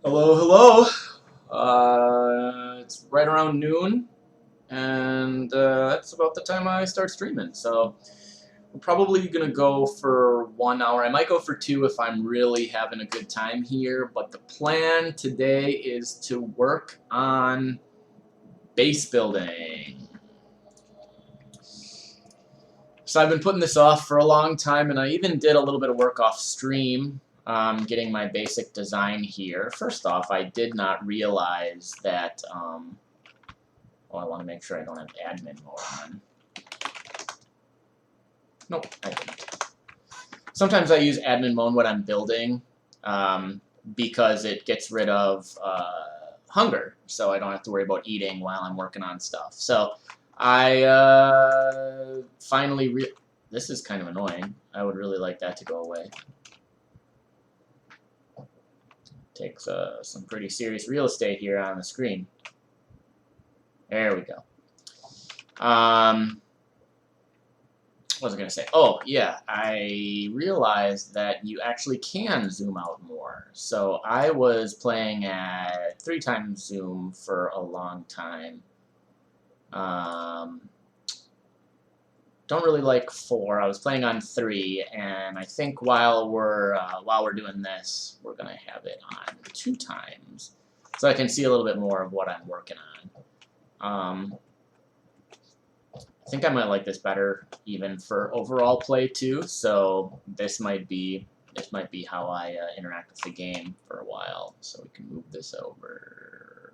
Hello, hello. It's right around noon, and that's about the time I start streaming. So we're probably gonna go for 1 hour. I might go for 2 if I'm really having a good time here. But the plan today is to work on base building. So I've been putting this off for a long time, and I even did a little bit of work off stream. Getting my basic design here. First off, I did not realize that, oh, I want to make sure I don't have admin mode on. Nope, I didn't. Sometimes I use admin mode when I'm building, because it gets rid of hunger, so I don't have to worry about eating while I'm working on stuff. So I finally this is kind of annoying. I would really like that to go away. Takes some pretty serious real estate here on the screen. There we go. What was I going to say? Oh, yeah, I realized that you actually can zoom out more. So I was playing at 3 times zoom for a long time. Don't really like 4. I was playing on 3, and I think while we're doing this, we're gonna have it on 2 times, so I can see a little bit more of what I'm working on. I think I might like this better even for overall play too. So this might be how I interact with the game for a while. So we can move this over.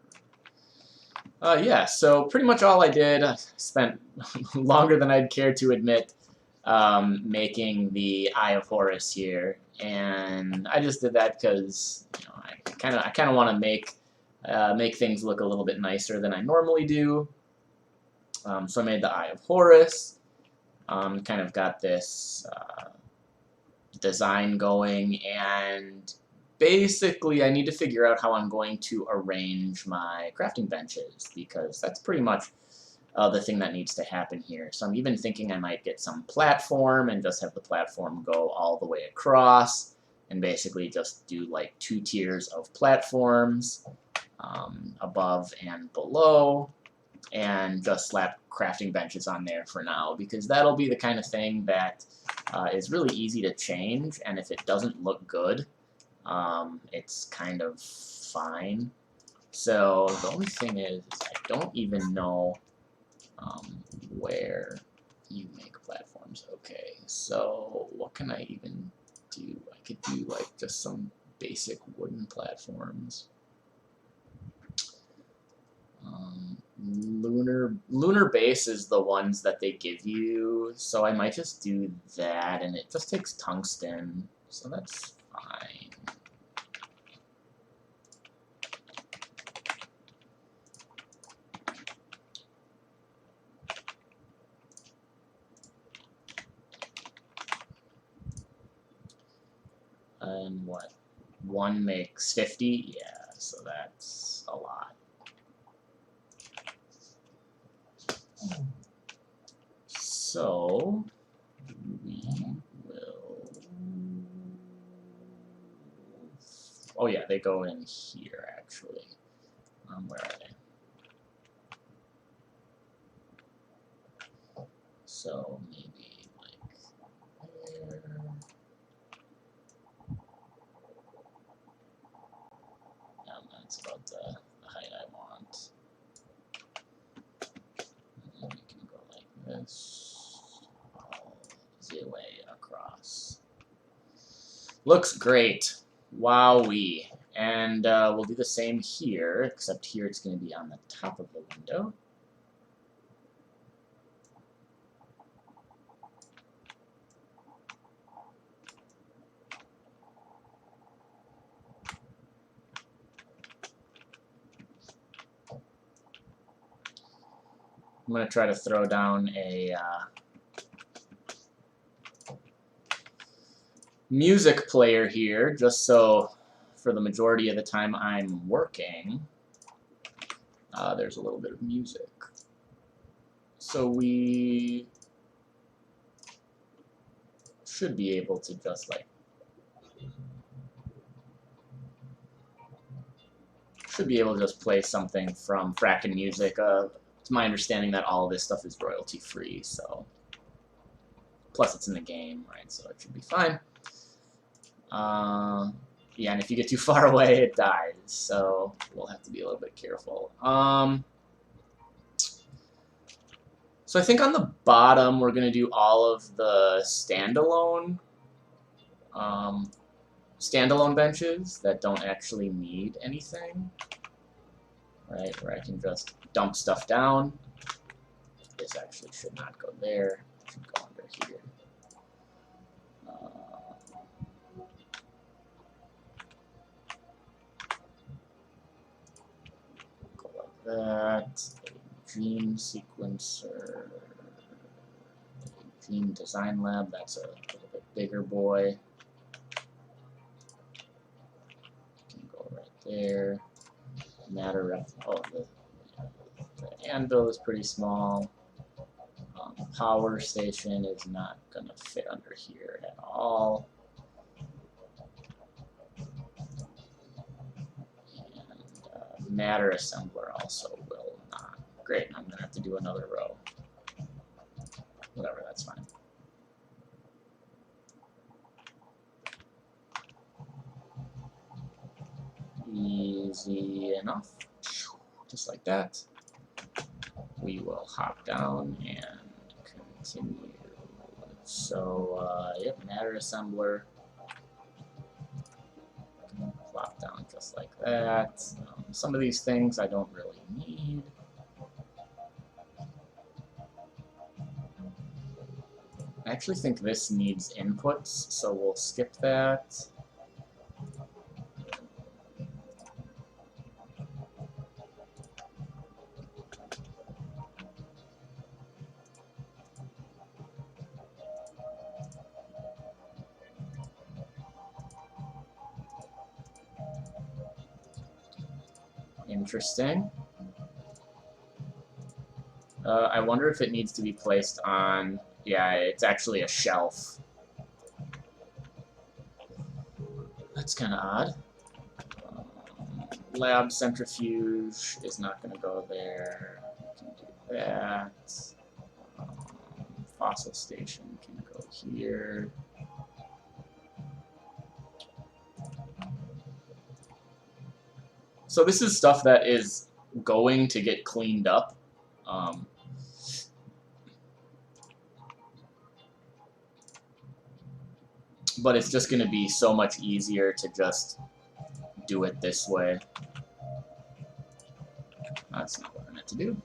Yeah, so pretty much all I did, I spent longer than I'd care to admit, making the Eye of Horus here, and I just did that because I kind of want to make things look a little bit nicer than I normally do. So I made the Eye of Horus. Kind of got this design going, and basically I need to figure out how I'm going to arrange my crafting benches, because that's pretty much the thing that needs to happen here. So I'm even thinking I might get some platform and just have the platform go all the way across, and basically just do like 2 tiers of platforms, above and below, and just slap crafting benches on there for now, because that'll be the kind of thing that is really easy to change, and if it doesn't look good, it's kind of fine. So the only thing is I don't even know where you make platforms. Okay, so what can I even do? I could do like just some basic wooden platforms. Lunar base is the ones that they give you, so I might just do that, and it just takes tungsten, so that's fine. And what? 1 makes 50? Yeah, so that's a lot. So we will. Oh yeah, they go in here actually. Where are they? So maybe like there. That's about the height I want. And then we can go like this, all the way across. Looks great. Wowee. And we'll do the same here, except here it's going to be on the top of the window. I'm going to try to throw down a music player here, just so for the majority of the time I'm working, there's a little bit of music. So we should be able to just like should be able to just play something from Frackin music. It's my understanding that all of this stuff is royalty free, so plus it's in the game, right? So it should be fine. Yeah, and if you get too far away, it dies, so we'll have to be a little bit careful. So I think on the bottom we're gonna do all of the standalone benches that don't actually need anything, right? Where I can just dump stuff down. This actually should not go there. It should go under here. Go like that. A dream sequencer. A dream design lab. That's a little bit bigger boy. Can go right there. Matter ref. Oh, the anvil is pretty small. Power station is not going to fit under here at all. And matter assembler also will not. Great, I'm going to have to do another row. Whatever, that's fine. Easy enough. Just like that. We will hop down and continue. So, yep, matter assembler. Plop down just like that. Some of these things I don't really need. I actually think this needs inputs, so we'll skip that. Interesting. I wonder if it needs to be placed on... Yeah, it's actually a shelf. That's kind of odd. Lab centrifuge is not going to go there. We can do that. Fossil station can go here. So this is stuff that is going to get cleaned up. But it's just going to be so much easier to just do it this way. That's not what I meant to do.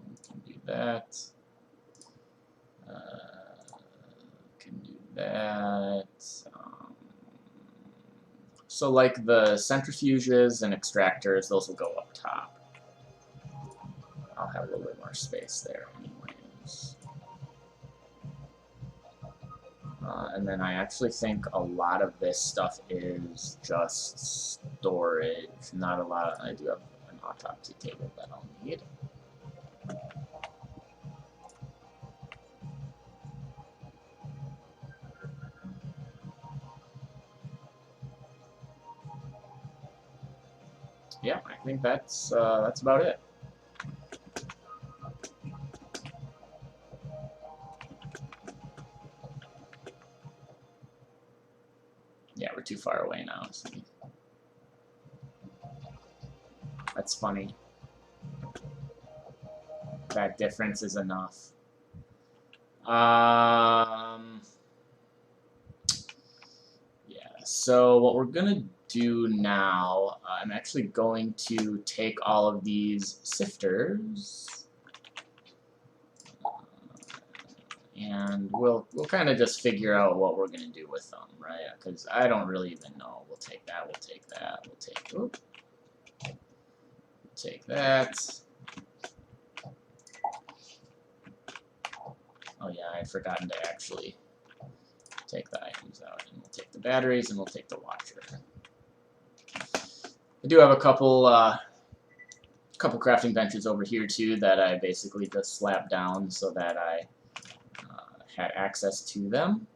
We can do that. Can do that. So like the centrifuges and extractors, those will go up top. I'll have a little bit more space there anyways. And then I actually think a lot of this stuff is just storage. Not a lot. I do have an autopsy table that I'll need. Yeah, I think that's about it. Yeah, we're too far away now. So that's funny. That difference is enough. Yeah, so what we're gonna do now, I'm actually going to take all of these sifters, and we'll kind of just figure out what we're gonna do with them, right? Because I don't really even know. We'll take that. We'll take that. We'll take. Oops. We'll take that. Oh yeah, I'd forgotten to actually take the items out, and we'll take the batteries, and we'll take the watcher. I do have a couple crafting benches over here too that I basically just slapped down so that I had access to them.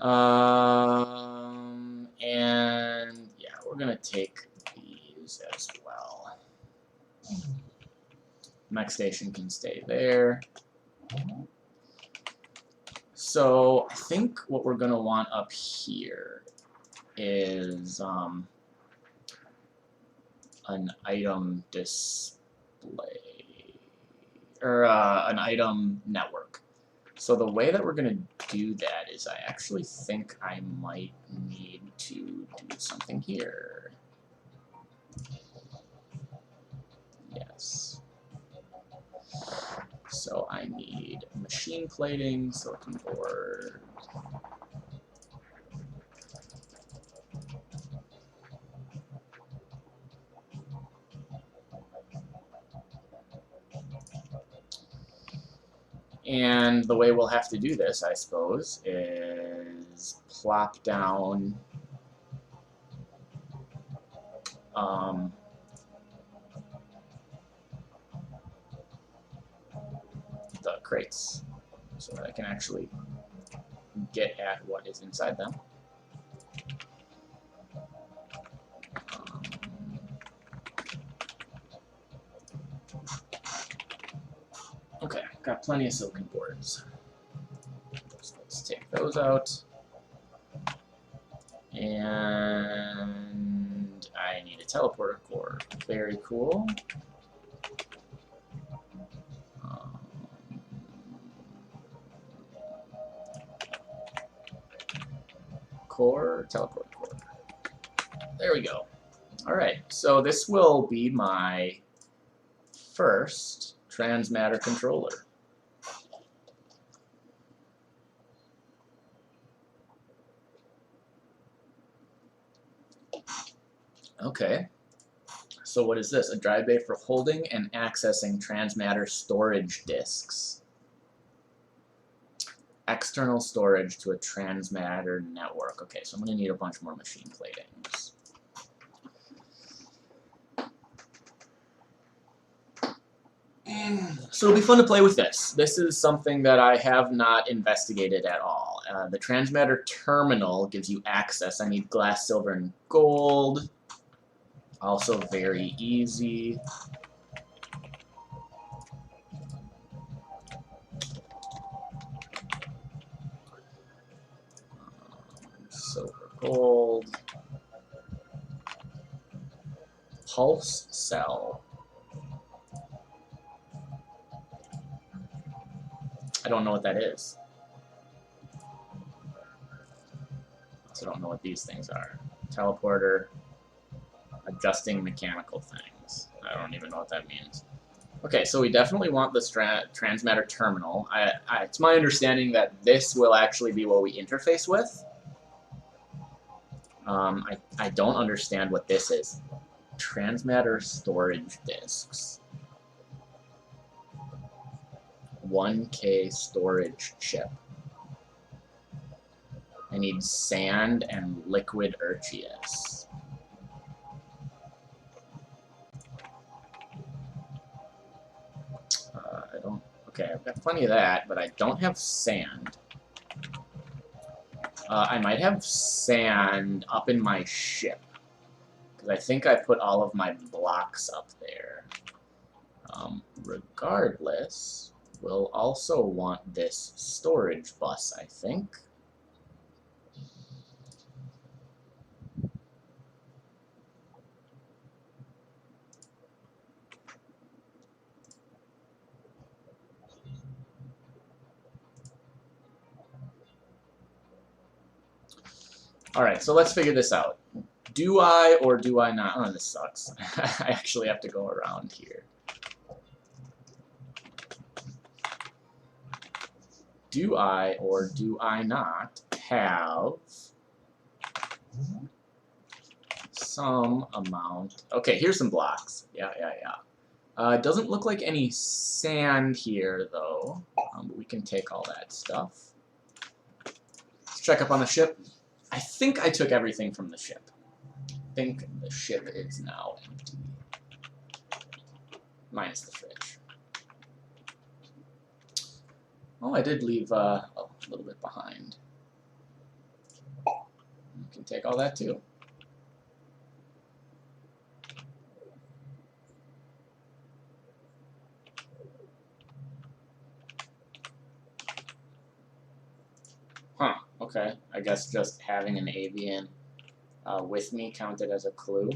And yeah, we're gonna take these as well. Mech station can stay there. So I think what we're gonna want up here is an item display, or an item network. So the way that we're going to do that is I actually think I might need to do something here. Yes. So I need machine plating, silicon board. And the way we'll have to do this, I suppose, is plop down the crates so that I can actually get at what is inside them. Okay, got plenty of silicon boards. So let's take those out. And I need a teleporter core. Very cool. Core, teleporter core. There we go. Alright, so this will be my first Transmatter controller. Okay, so what is this? A drive bay for holding and accessing Transmatter storage disks. External storage to a Transmatter network. Okay, so I'm going to need a bunch more machine platings. So it'll be fun to play with this. This is something that I have not investigated at all. The Transmatter terminal gives you access. I need glass, silver, and gold. Also very easy. Silver, gold. Pulse cell. I don't know what that is. So I don't know what these things are. Teleporter. Adjusting mechanical things. I don't even know what that means. Okay, so we definitely want the Transmatter terminal. It's my understanding that this will actually be what we interface with. I don't understand what this is. Transmatter storage disks. 1K storage chip. I need sand and liquid Urchius. Okay, I've got plenty of that, but I don't have sand. I might have sand up in my ship, because I think I put all of my blocks up there. Regardless, we'll also want this storage bus, I think. Alright, so let's figure this out. Do I or do I not? Oh, this sucks. I actually have to go around here. Do I or do I not have some amount? Okay, here's some blocks. Yeah. It doesn't look like any sand here, though. But we can take all that stuff. Let's check up on the ship. I think I took everything from the ship. I think the ship is now empty. Minus the fridge. Oh, I did leave a little bit behind. can take all that too. Huh, okay. I guess just having an avian with me counted as a clue.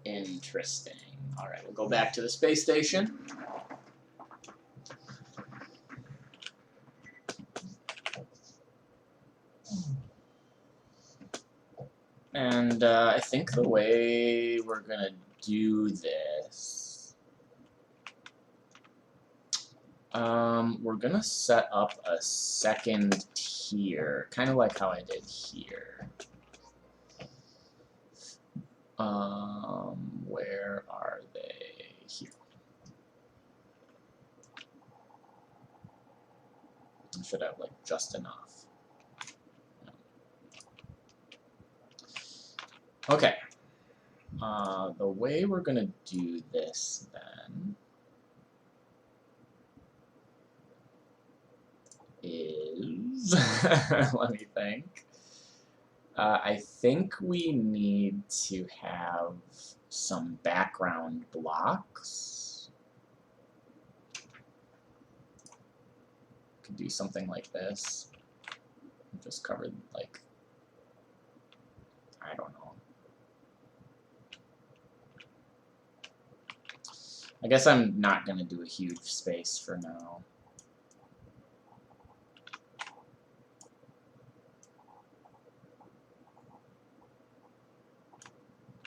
Interesting. Alright, we'll go back to the space station. And I think the way we're gonna do this, we're gonna set up a second tier, kind of like how I did here. Where are they? Here. I should have like just enough. Okay. The way we're gonna do this then is let me think. I think we need to have some background blocks. Could do something like this. Just covered like, I don't know. I guess I'm not gonna do a huge space for now.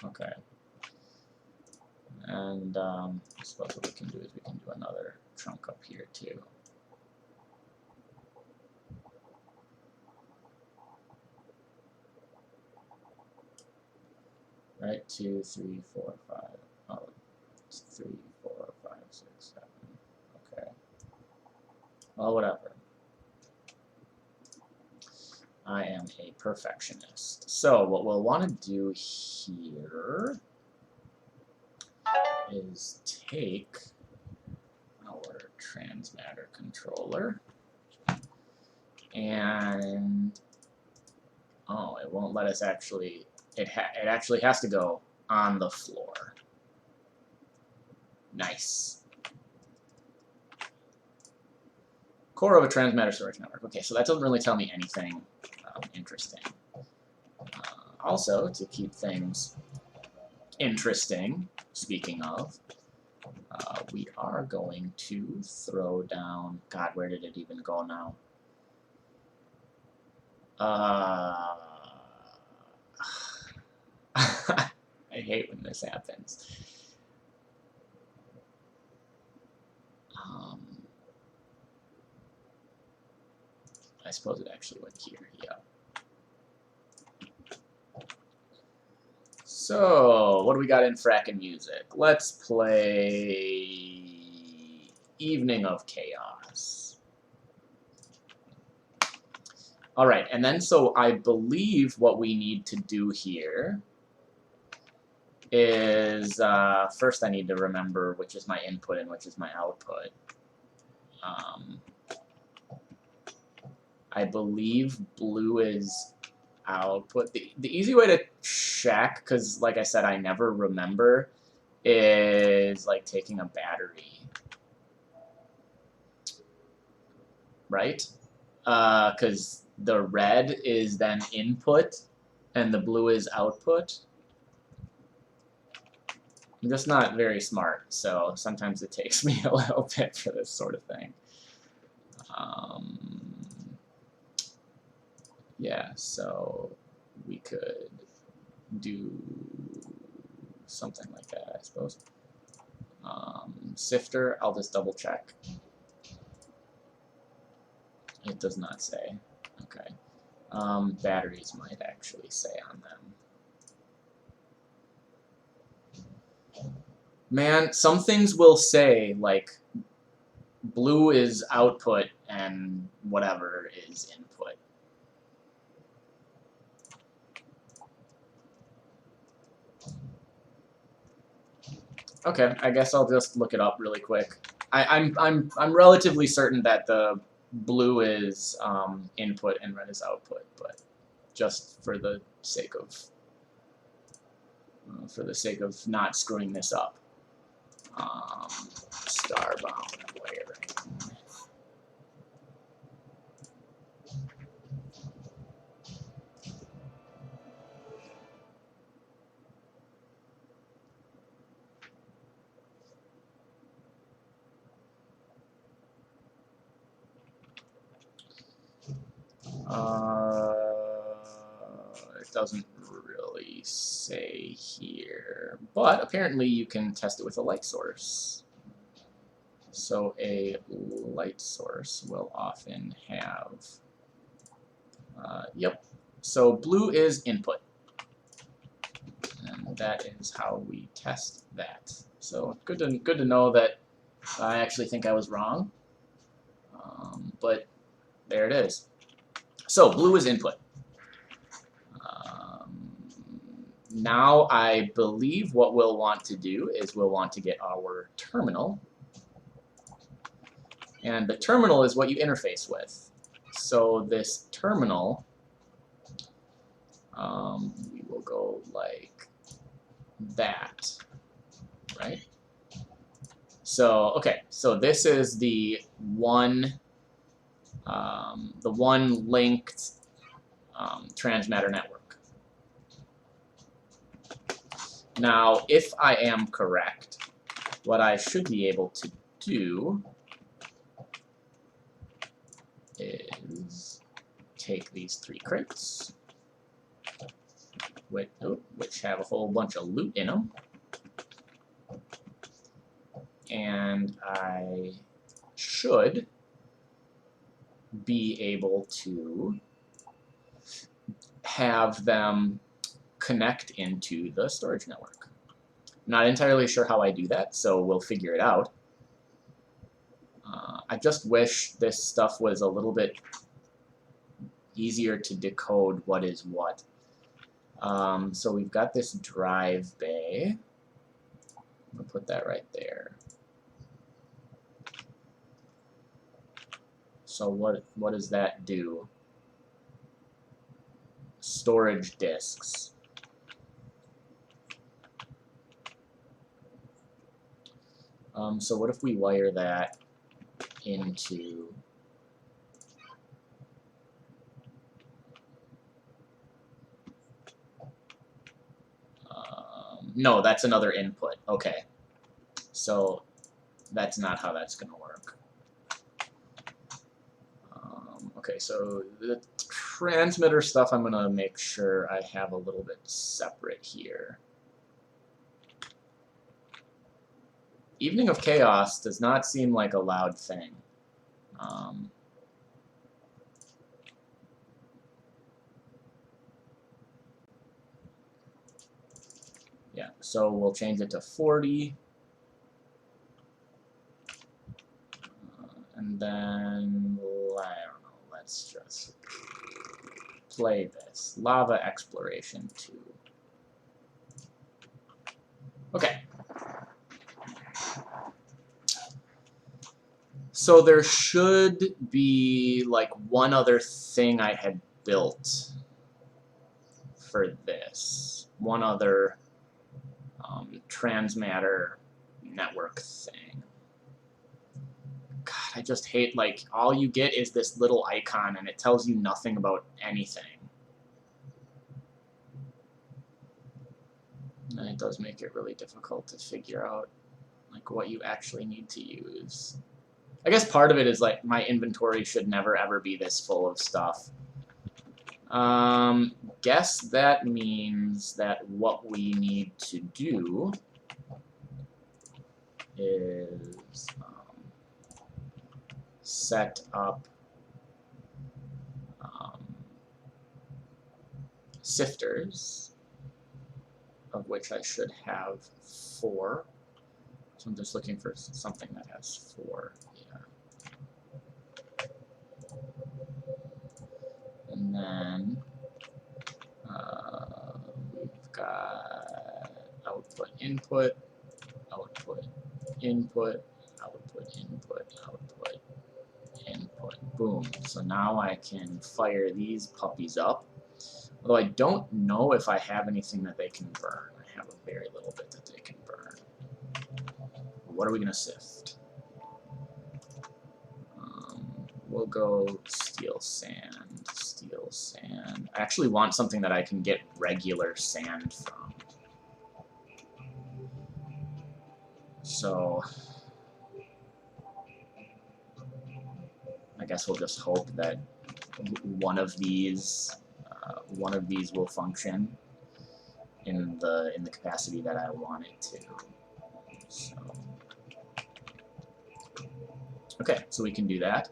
Okay. And I suppose what we can do is we can do another trunk up here too. Right, 2, 3, 4, 5. Oh, it's 3, 4, 5, 6, 7. Okay. Well, whatever. I am a perfectionist. So what we'll want to do here is take our Transmatter controller and oh, it won't let us actually. It actually has to go on the floor. Nice. Core of a Transmatter storage network. Okay, so that doesn't really tell me anything interesting. Also, to keep things interesting, speaking of, we are going to throw down... God, where did it even go now? I hate when this happens. I suppose it actually went here, yeah. So, what do we got in Frackin music? Let's play Evening of Chaos. Alright, and then so I believe what we need to do here is, first I need to remember which is my input and which is my output. I believe blue is output. The easy way to check, because like I said, I never remember, is like taking a battery. Right? Because the red is then input and the blue is output. I'm just not very smart, so sometimes it takes me a little bit for this sort of thing. Yeah, so we could do something like that, I suppose. Sifter, I'll just double check. It does not say. Okay. Batteries might actually say on them. Man, some things will say, like, blue is output and whatever is input. Okay, I guess I'll just look it up really quick. I'm relatively certain that the blue is input and red is output, but just for the sake of not screwing this up. Starbound wiring. It doesn't really say here, but apparently you can test it with a light source. So a light source will often have, yep, so blue is input. And that is how we test that. So good to know that I actually think I was wrong, but there it is. So blue is input. Now I believe what we'll want to do is we'll want to get our terminal. And the terminal is what you interface with. So this terminal, we will go like that, right? So, okay, so this is the one linked Transmatter network. Now, if I am correct, what I should be able to do is take these 3 crates, which have a whole bunch of loot in them, and I should be able to have them connect into the storage network. I'm not entirely sure how I do that, so we'll figure it out. I just wish this stuff was a little bit easier to decode what is what. So we've got this drive bay. I'm going to put that right there. So what does that do? Storage disks. So what if we wire that into no, that's another input. Okay. So that's not how that's going to work. Okay, so the transmitter stuff I'm going to make sure I have a little bit separate here. Evening of Chaos does not seem like a loud thing. Yeah, so we'll change it to 40. And then, I don't know, let's just play this. Lava Exploration 2. Okay. So there should be like one other thing I had built for this. One other Transmatter Network thing. God, I just hate, like, all you get is this little icon and it tells you nothing about anything. And it does make it really difficult to figure out, like, what you actually need to use. I guess part of it is, like, my inventory should never ever be this full of stuff. Guess that means that what we need to do is set up sifters, of which I should have 4. So I'm just looking for something that has 4. Yeah. And then we've got output, input, output, input, output, input, output, input. Boom. So now I can fire these puppies up. Although I don't know if I have anything that they can burn. I have a very little bit that they can burn. What are we going to sift? We'll go steel sand. Steel sand. I actually want something that I can get regular sand from. So I guess we'll just hope that one of these will function in the capacity that I want it to. So okay, so we can do that.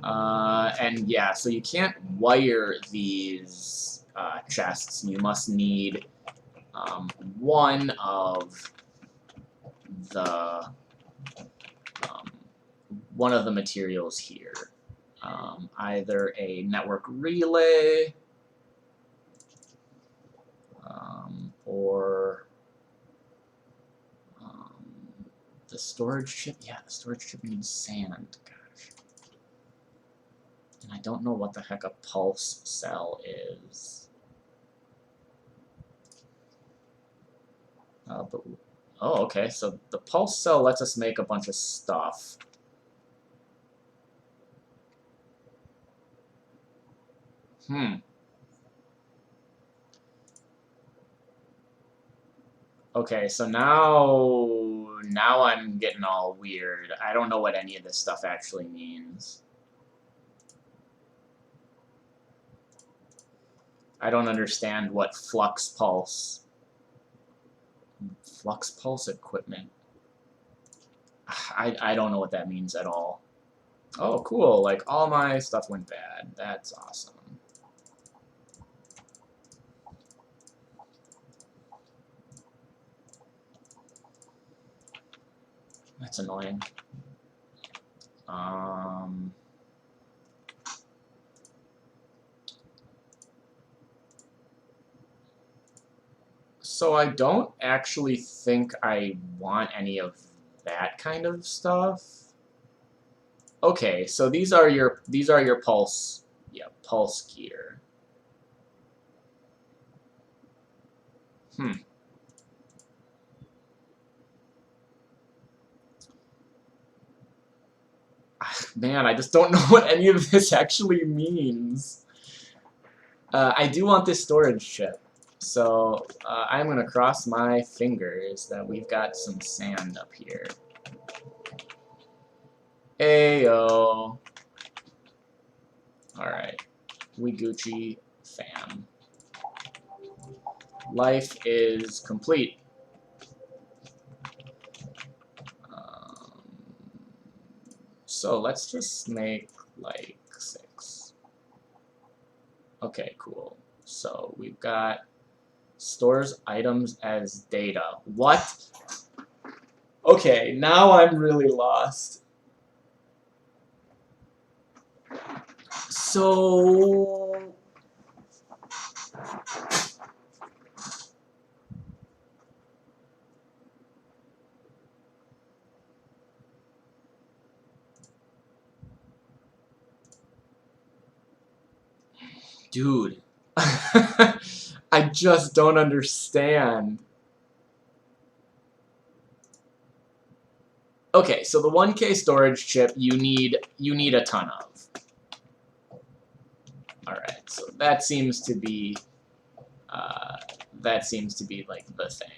And yeah, so you can't wire these chests. You must need one of the materials here. Either a network relay or the storage chip. Yeah, the storage chip needs sand. Gosh. And I don't know what the heck a pulse cell is. But oh, okay. So the pulse cell lets us make a bunch of stuff. Okay, so now I'm getting all weird. I don't know what any of this stuff actually means. I don't understand what flux pulse equipment. I don't know what that means at all. Oh, cool. Like, all my stuff went bad. That's awesome. That's annoying. So I don't actually think I want any of that kind of stuff. Okay, so these are your pulse, yeah, pulse gear. Man, I just don't know what any of this actually means. I do want this storage chip, so I'm going to cross my fingers that we've got some sand up here. Ayo. Alright. We Gucci fam. Life is complete. So let's just make like 6. Okay, cool. So we've got stores items as data. What? Okay, now I'm really lost. So dude, I just don't understand. Okay, so the 1K storage chip you need a ton of. All right, so that seems to be like the thing.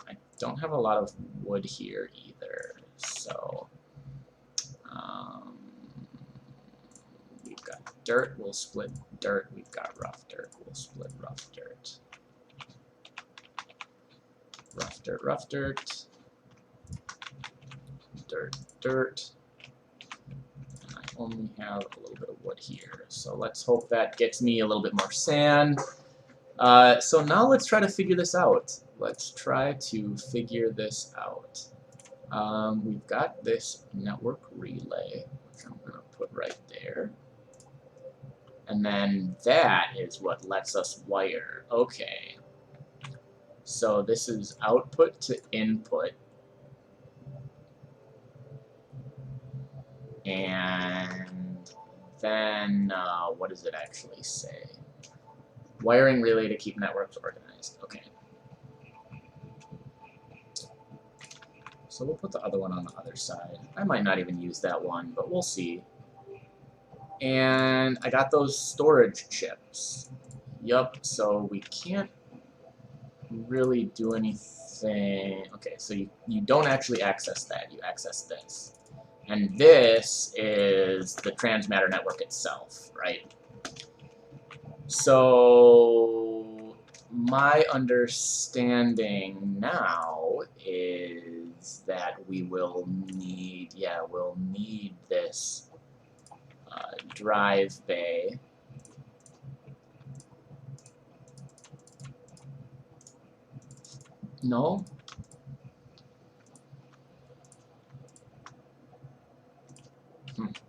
I don't have a lot of wood here either, so we've got dirt. We'll split dirt. We've got rough dirt. We'll split rough dirt. Rough dirt. Rough dirt. Dirt. Dirt. I only have a little bit of wood here, so let's hope that gets me a little bit more sand. So now let's try to figure this out. Let's try to figure this out. We've got this network relay, which I'm going to put right there. And then that is what lets us wire. Okay. So this is output to input. And then what does it actually say? Wiring relay to keep networks organized. Okay. So we'll put the other one on the other side. I might not even use that one, but we'll see. And I got those storage chips. Yup, so we can't really do anything. Okay, so you don't actually access that, you access this. And this is the Transmatter Network itself, right? So my understanding now is that we will need, we'll need this drive bay. No?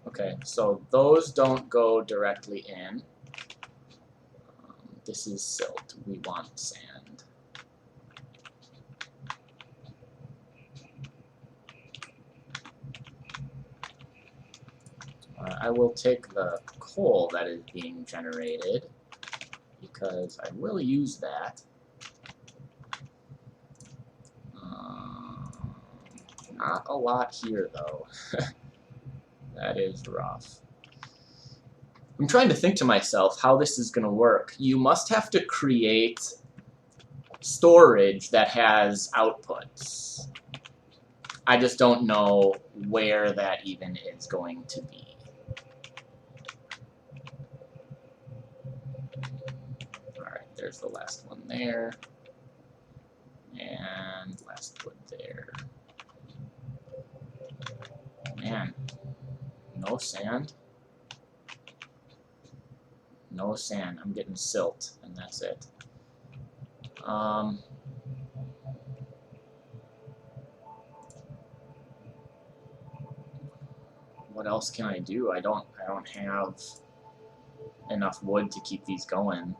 Okay, so those don't go directly in. This is silt. We want sand. I will take the coal that is being generated because I will use that. Not a lot here, though. That is rough. I'm trying to think to myself how this is going to work. You must have to create storage that has outputs. I just don't know where that even is going to be. Alright, there's the last one there. And last wood there. Man, no sand. No sand. I'm getting silt, and that's it. What else can I do? I don't have enough wood to keep these going.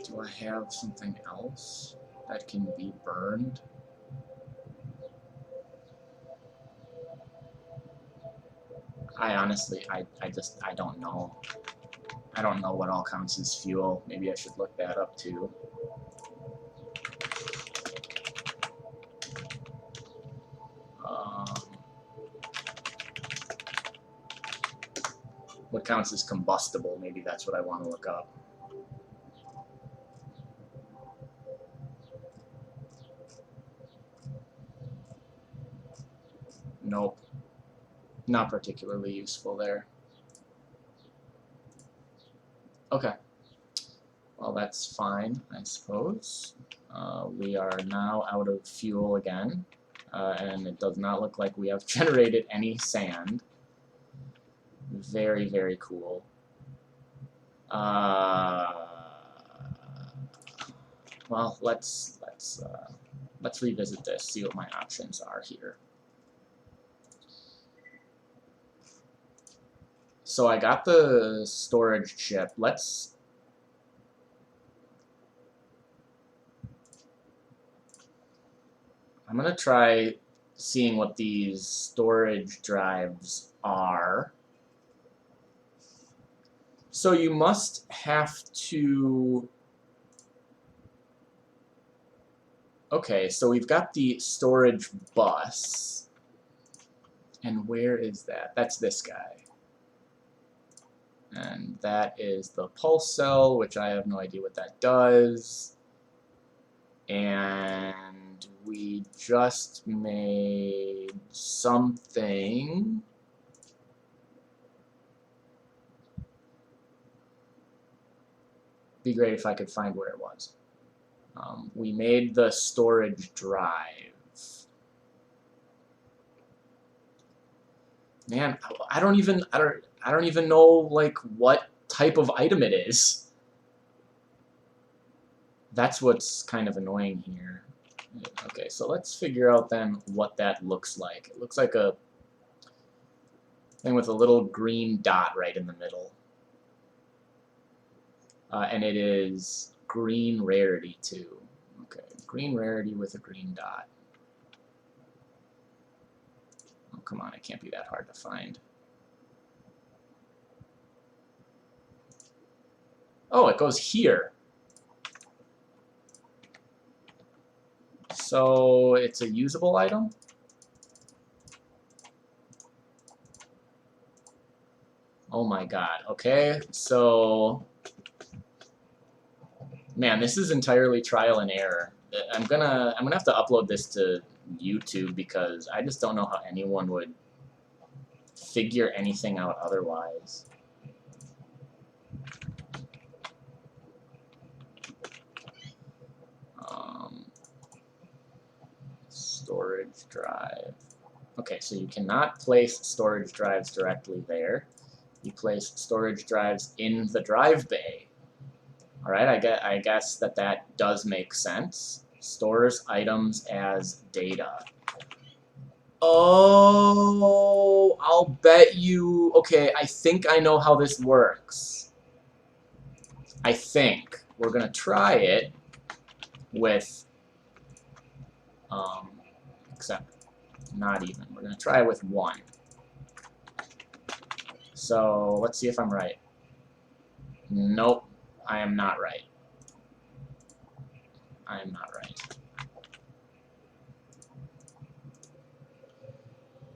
Do I have something else that can be burned? I honestly, I don't know. I don't know what all counts as fuel. Maybe I should look that up too. What counts as combustible? Maybe that's what I want to look up. Nope. Not particularly useful there. Okay. Well, that's fine, I suppose. We are now out of fuel again, and it does not look like we have generated any sand. Very, very cool. Well, let's revisit this, see what my options are here. So I got the storage chip. I'm gonna try seeing what these storage drives are. So you must have to... Okay, so we've got the storage bus. And where is that? That's this guy. And that is the pulse cell, which I have no idea what that does. And we just made something. Be great if I could find where it was. We made the storage drive. Man, I don't even know like what type of item it is. That's what's kind of annoying here. Okay, so let's figure out then what that looks like. It looks like a thing with a little green dot right in the middle. And it is green rarity too. Okay, green rarity with a green dot. Oh, come on, it can't be that hard to find. Oh, it goes here. So it's a usable item? Oh my god. Okay, so man, this is entirely trial and error. I'm gonna have to upload this to YouTube because I just don't know how anyone would figure anything out otherwise. Storage drive. Okay, so you cannot place storage drives directly there. You place storage drives in the drive bay. All right, I guess that does make sense. Stores items as data. Oh, I'll bet you. Okay, I think I know how this works. I think we're gonna try it with, except not even. We're gonna try it with 1. So let's see if I'm right. Nope, I am not right. I am not right.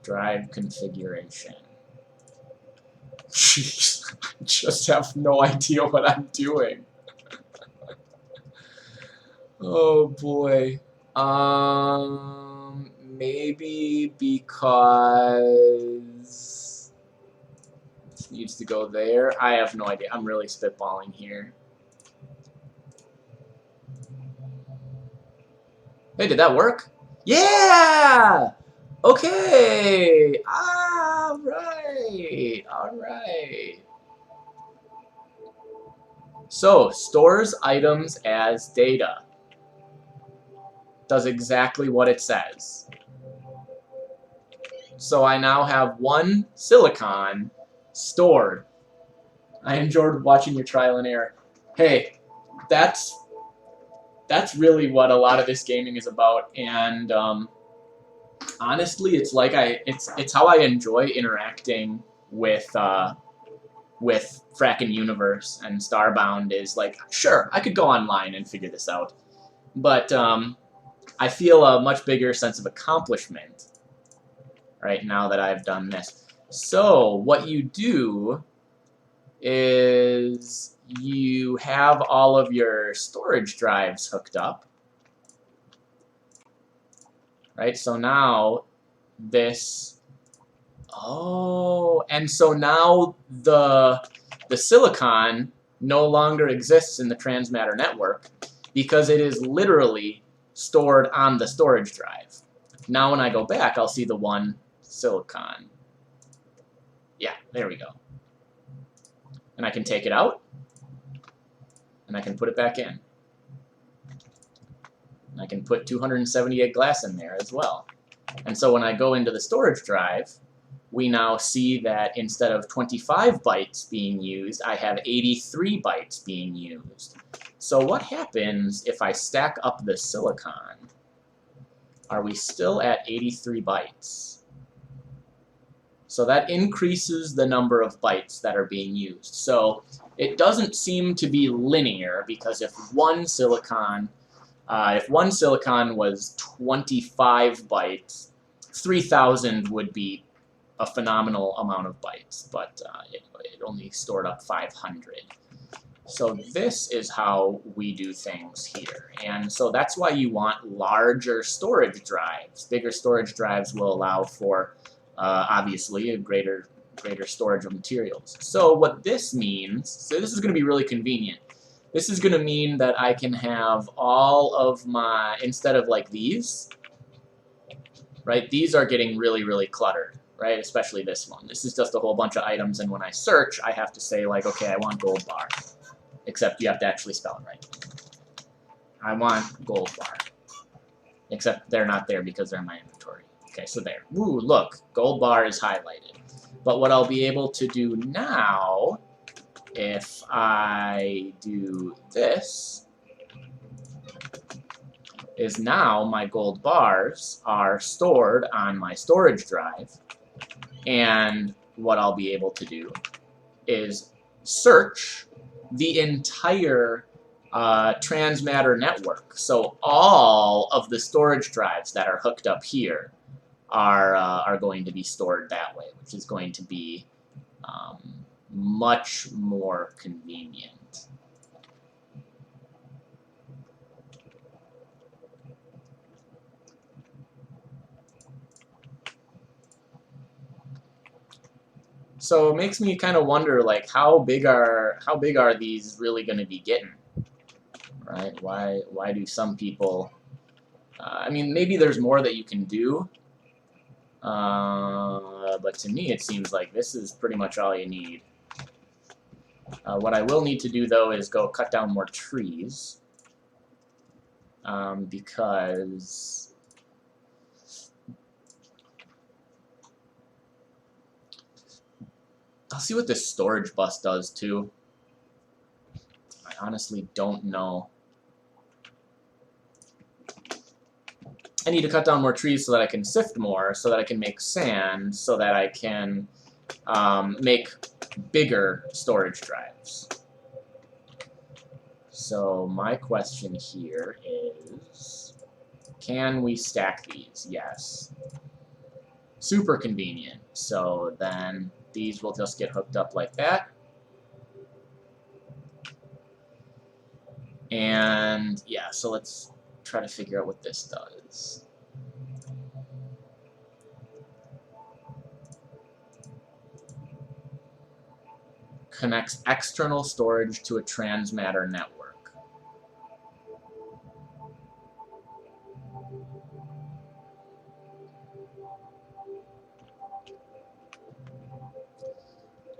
Drive configuration. Jeez, I just have no idea what I'm doing. Oh boy. Maybe because this needs to go there. I have no idea. I'm really spitballing here. Hey, did that work? Yeah! Okay! Alright! Alright. So, stores items as data. Does exactly what it says. So I now have 1 silicon stored. I enjoyed watching your trial and error. Hey, that's really what a lot of this gaming is about, and honestly, it's like it's how I enjoy interacting with Frackin Universe and Starbound. Is like, sure, I could go online and figure this out, but I feel a much bigger sense of accomplishment right now that I've done this. So what you do is you have all of your storage drives hooked up, right? So now this, oh, and so now the silicon no longer exists in the Transmatter Network because it is literally stored on the storage drive. Now when I go back, I'll see the 1 silicon. Yeah, there we go. And I can take it out, and I can put it back in. And I can put 278 glass in there as well. And so when I go into the storage drive, we now see that instead of 25 bytes being used, I have 83 bytes being used. So what happens if I stack up the silicon? Are we still at 83 bytes? So that increases the number of bytes that are being used. So it doesn't seem to be linear, because if one silicon was 25 bytes, 3,000 would be a phenomenal amount of bytes, but it only stored up 500. So this is how we do things here. And so that's why you want larger storage drives. Bigger storage drives will allow for, obviously, a greater storage of materials. So what this means, so this is going to be really convenient. This is going to mean that I can have all of my, instead of like these, right, these are getting really, really cluttered, right, especially this one. This is just a whole bunch of items, and when I search, I have to say, like, okay, I want gold bar. Except you have to actually spell it right. I want gold bar. Except they're not there because they're in my inventory. Okay, so there. Ooh, look, gold bar is highlighted. But what I'll be able to do now, if I do this, is now my gold bars are stored on my storage drive. And what I'll be able to do is search the entire Transmatter network. So all of the storage drives that are hooked up here are going to be stored that way, which is going to be much more convenient. So it makes me kind of wonder, like, how big are these really going to be getting, right? Why do some people? I mean, maybe there's more that you can do, but to me it seems like this is pretty much all you need. What I will need to do though is go cut down more trees, because I'll see what this storage bus does too. I honestly don't know. I need to cut down more trees so that I can sift more, so that I can make sand, so that I can make bigger storage drives. So my question here is, can we stack these? Yes. Super convenient. So then these will just get hooked up like that. And yeah, so let's try to figure out what this does. Connects external storage to a Transmatter network.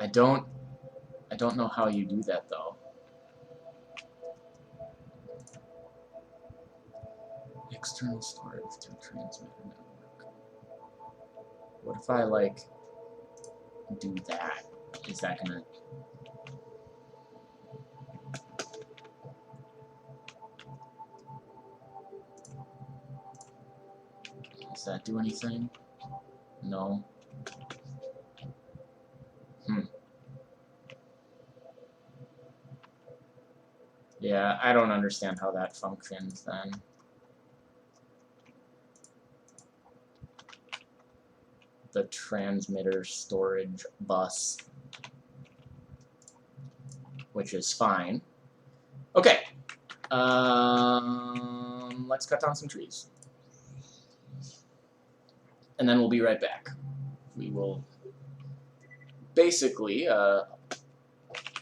I don't know how you do that though. External storage to a Transmatter network. What if I like do that? Is that gonna? Does that do anything? No. Yeah, I don't understand how that functions then. The transmitter storage bus, which is fine. Okay, let's cut down some trees. And then we'll be right back. We will basically,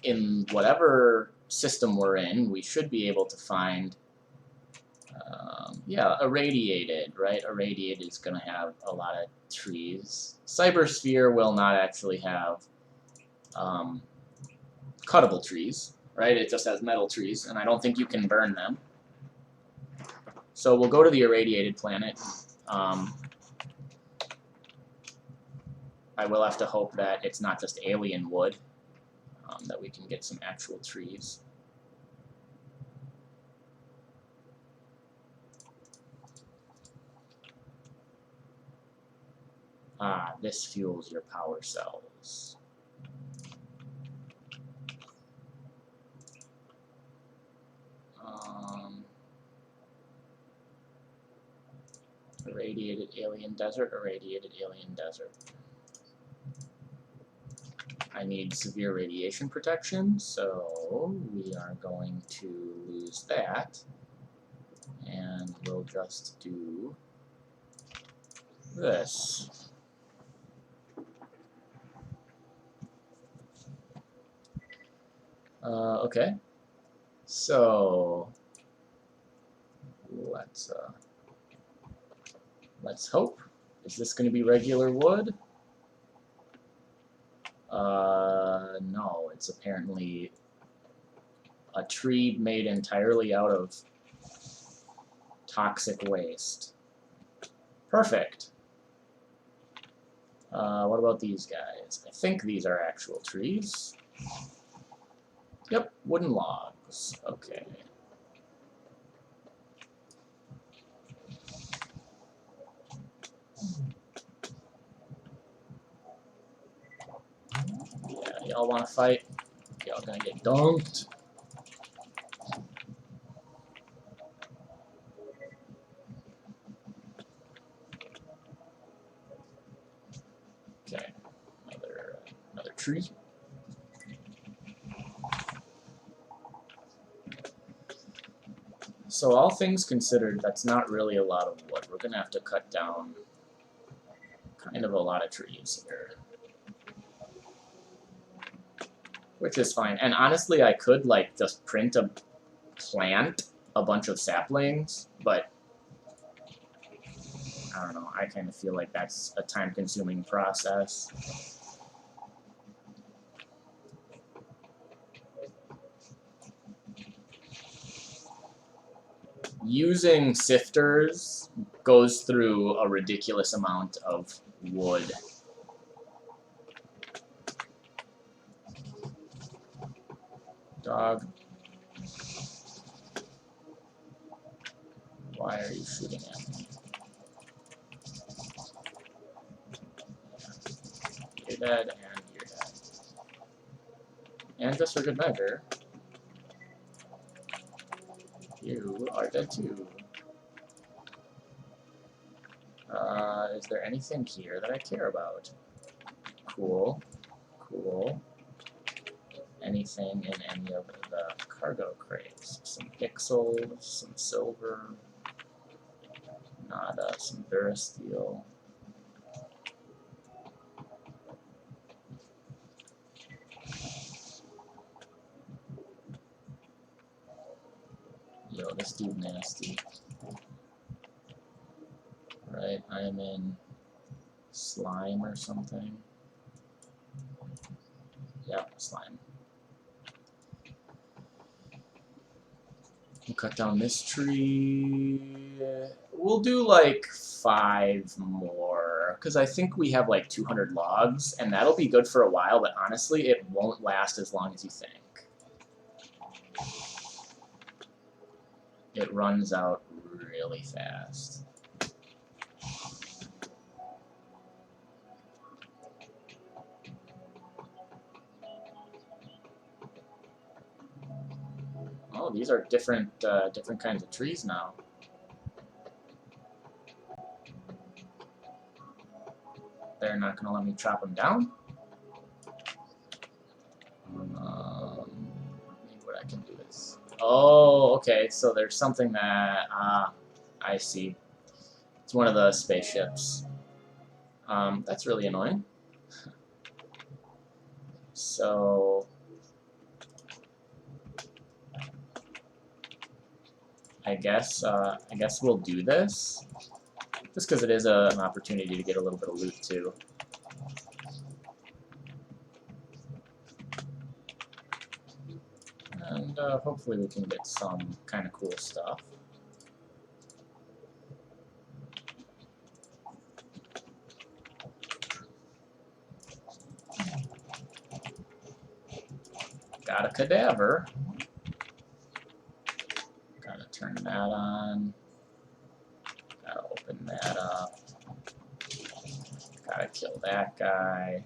in whatever system we're in, we should be able to find, yeah, irradiated, right? Irradiated is going to have a lot of trees. Cybersphere will not actually have cuttable trees, right? It just has metal trees, and I don't think you can burn them. So we'll go to the irradiated planet. I will have to hope that it's not just alien wood, that we can get some actual trees. Ah, this fuels your power cells. Irradiated alien desert, irradiated alien desert. I need severe radiation protection, so we are going to lose that. And we'll just do this. Okay. So let's hope. Is this going to be regular wood? No, it's apparently a tree made entirely out of toxic waste. Perfect. What about these guys? I think these are actual trees. Yep, wooden logs. Okay. Y'all want to fight? Y'all gonna get dunked. Okay, another tree. So all things considered, that's not really a lot of wood. We're gonna have to cut down kind of a lot of trees here. Which is fine. And honestly, I could, like, just plant a bunch of saplings, but I don't know, I kind of feel like that's a time-consuming process. Using sifters goes through a ridiculous amount of wood. Dog. Why are you shooting at me? You're dead, and you're dead. And just for good measure, you are dead too. Is there anything here that I care about? Cool. Cool. Anything in any of the cargo crates? Some pixels, some silver, nada, some durasteel. Yo, this dude nasty. Right, I am in slime or something. Yep, slime. We'll cut down this tree. We'll do like 5 more, because I think we have like 200 logs, and that'll be good for a while, but honestly, it won't last as long as you think. It runs out really fast. Oh, these are different kinds of trees now. They're not going to let me chop them down. Maybe what I can do is... Oh, okay, so there's something that... I see. It's one of the spaceships. That's really annoying. So... I guess we'll do this, just because it is an opportunity to get a little bit of loot too. And hopefully we can get some kind of cool stuff. Got a cadaver. Gotta turn that on. Gotta open that up. Gotta kill that guy.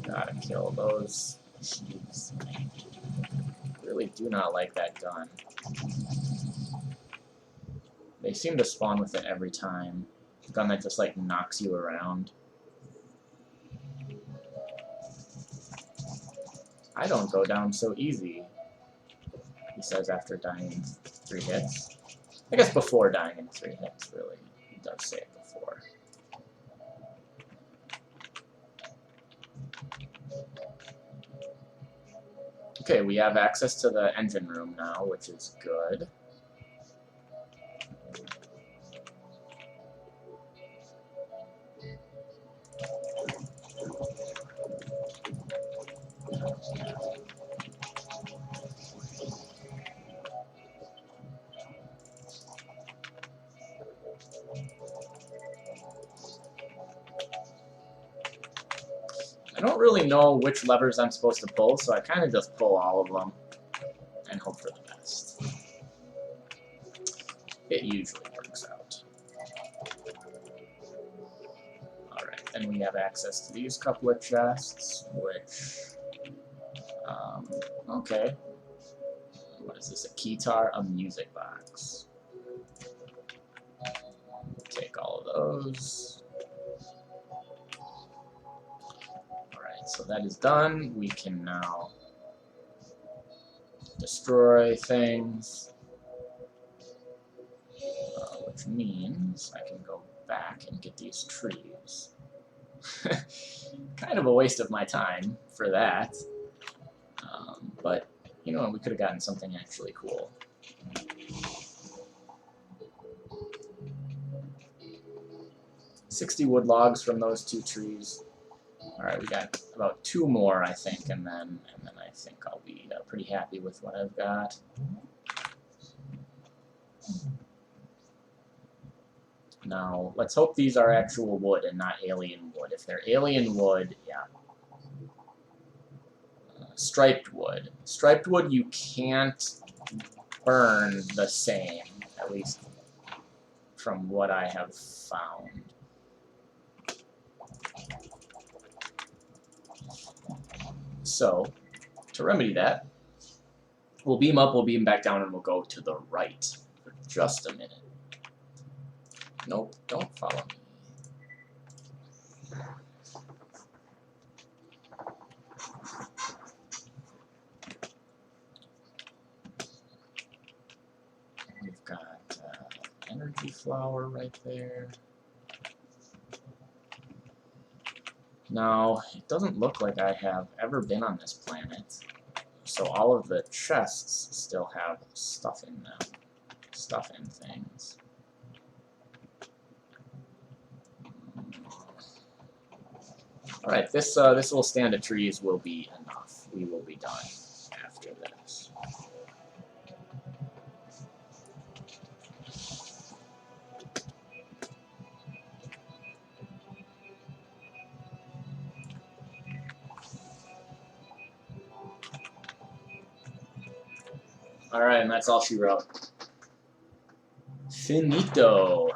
Gotta kill those sheeps. Really do not like that gun. They seem to spawn with it every time. The gun that just like knocks you around. I don't go down so easy, he says after dying in 3 hits. I guess before dying in 3 hits, really. He does say it before. Okay, we have access to the engine room now, which is good. I don't really know which levers I'm supposed to pull, so I kind of just pull all of them and hope for the best. It usually works out. Alright, then we have access access to these couple of chests, which, okay. What is this, a keytar? A music box. Take all of those. Alright, so that is done. We can now destroy things. Which means I can go back and get these trees. Kind of a waste of my time for that. But, you know, we could have gotten something actually cool. $60 wood logs from those 2 trees. Alright, we got about 2 more, I think, and then I think I'll be pretty happy with what I've got. Now, let's hope these are actual wood and not alien wood. If they're alien wood, yeah. Striped wood. Striped wood you can't burn the same, at least from what I have found. So, to remedy that, we'll beam up, we'll beam back down, and we'll go to the right for just a minute. Nope, don't follow me. We've got energy flower right there. Now, it doesn't look like I have ever been on this planet, so all of the chests still have stuff in them. Stuff in things. Alright, this little stand of trees will be enough. We will be done after this. Alright, and that's all she wrote. Finito.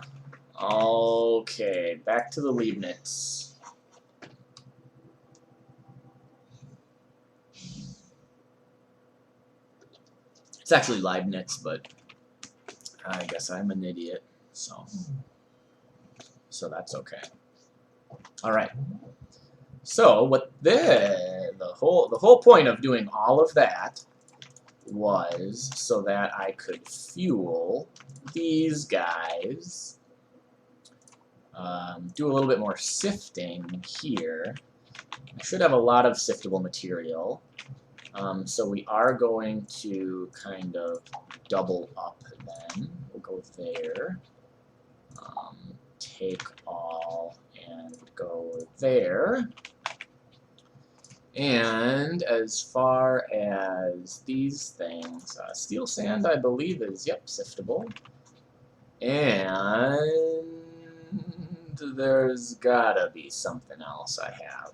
Okay, back to the Leibniz. It's actually Leibniz, but I guess I'm an idiot, so that's okay. All right. So what the whole point of doing all of that was so that I could fuel these guys. Do a little bit more sifting here. I should have a lot of siftable material. So we are going to kind of double up then. We'll go there. Take all and go there. And as far as these things, steel sand I believe is, yep, siftable. And there's gotta be something else I have.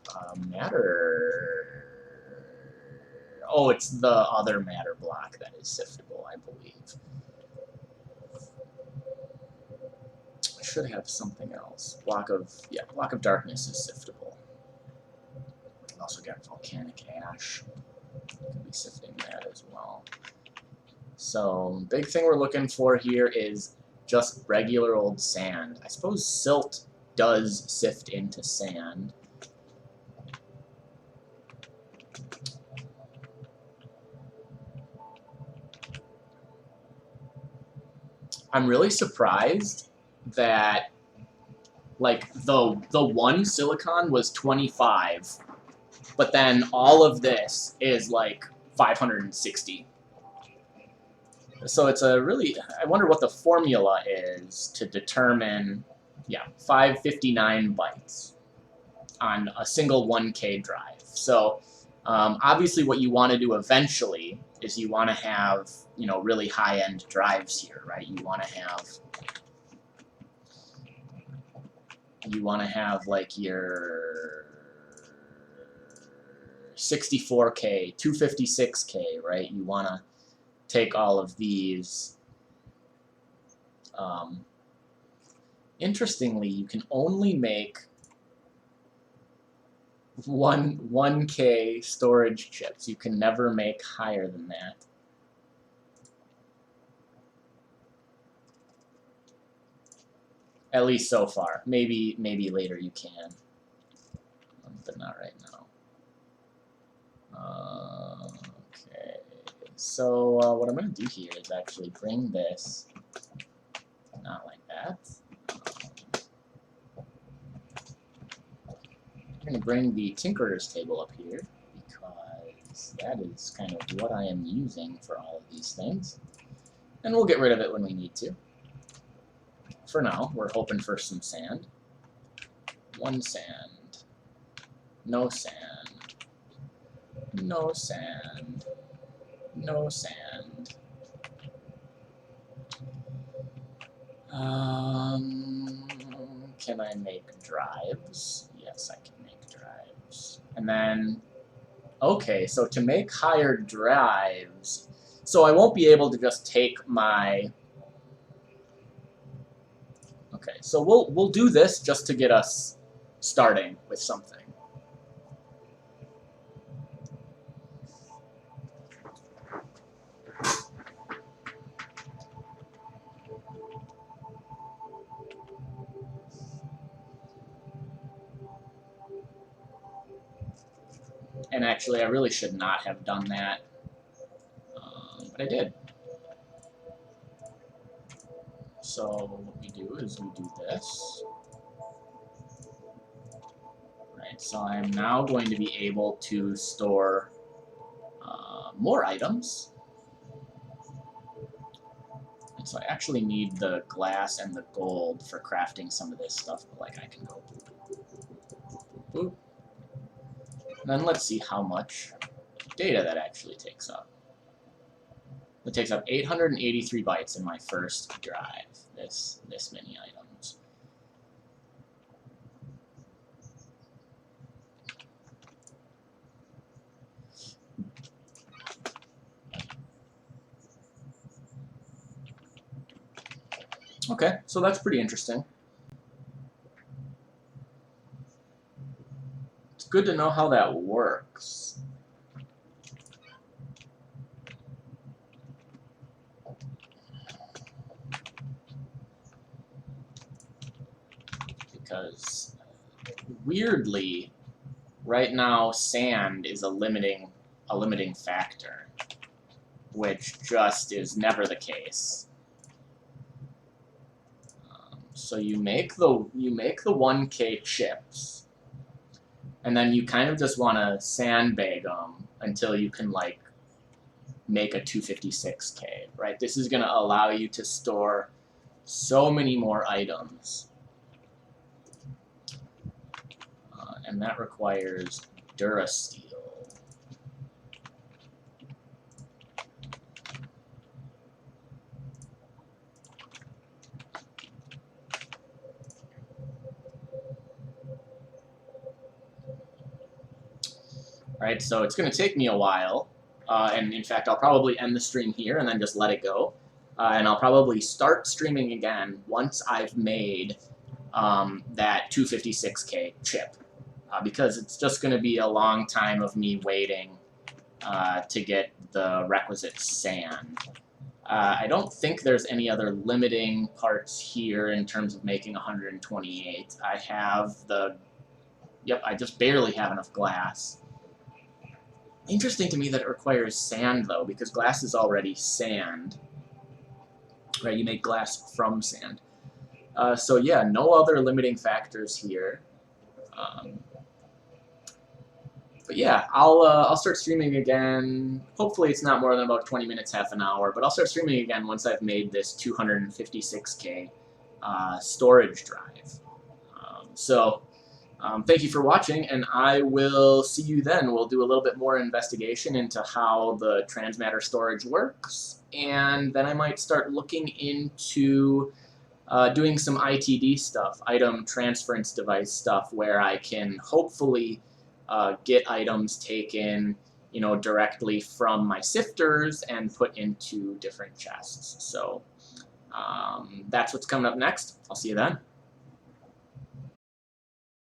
Matter... Oh, it's the other matter block that is siftable, I believe. I should have something else. Block of darkness is siftable. Also got volcanic ash. Could be sifting that as well. So, big thing we're looking for here is just regular old sand. I suppose silt does sift into sand. I'm really surprised that, like, the one silicon was 25, but then all of this is, like, 560. So it's a really... I wonder what the formula is to determine, yeah, 559 bytes on a single 1K drive. So, obviously what you want to do eventually is you want to have, you know, really high-end drives here, right? You want to have like your 64K, 256K, right? You want to take all of these. Interestingly, you can only make 1K storage chips. You can never make higher than that. At least so far. Maybe later you can, but not right now. Okay. So what I'm going to do here is actually bring this, not like that. I'm going to bring the Tinkerer's table up here, because that is kind of what I am using for all of these things. And we'll get rid of it when we need to. For now, we're hoping for some sand. 1 sand. No sand. No sand. No sand. Can I make drives? Yes, I can make drives. And then, okay, so to make higher drives, so I won't be able to just take my, okay, so we'll do this just to get us starting with something. And actually, I really should not have done that, but I did. So what we do is we do this. Right, so I'm now going to be able to store more items. And so I actually need the glass and the gold for crafting some of this stuff, but like I can go boop, boop, boop, boop. And then let's see how much data that actually takes up. It takes up 883 bytes in my first drive, this many items. Okay, so that's pretty interesting. It's good to know how that works. Because weirdly, right now sand is a limiting factor, which just is never the case. So you make the 1K chips, and then you kind of just want to sandbag them until you can like make a 256K, right? This is going to allow you to store so many more items, and that requires Durasteel. Right, so it's going to take me a while, and in fact I'll probably end the stream here and then just let it go, and I'll probably start streaming again once I've made that 256K chip, because it's just going to be a long time of me waiting to get the requisite sand. I don't think there's any other limiting parts here in terms of making 128. I have the, yep, I just barely have enough glass. Interesting to me that it requires sand, though, because glass is already sand. Right, you make glass from sand. So yeah, no other limiting factors here. But yeah, I'll start streaming again. Hopefully it's not more than about 20 minutes, half an hour, but I'll start streaming again once I've made this 256K storage drive. Thank you for watching, and I will see you then. We'll do a little bit more investigation into how the Transmatter storage works, and then I might start looking into doing some ITD stuff, item transference device stuff, where I can hopefully get items taken, you know, directly from my sifters and put into different chests. So that's what's coming up next. I'll see you then.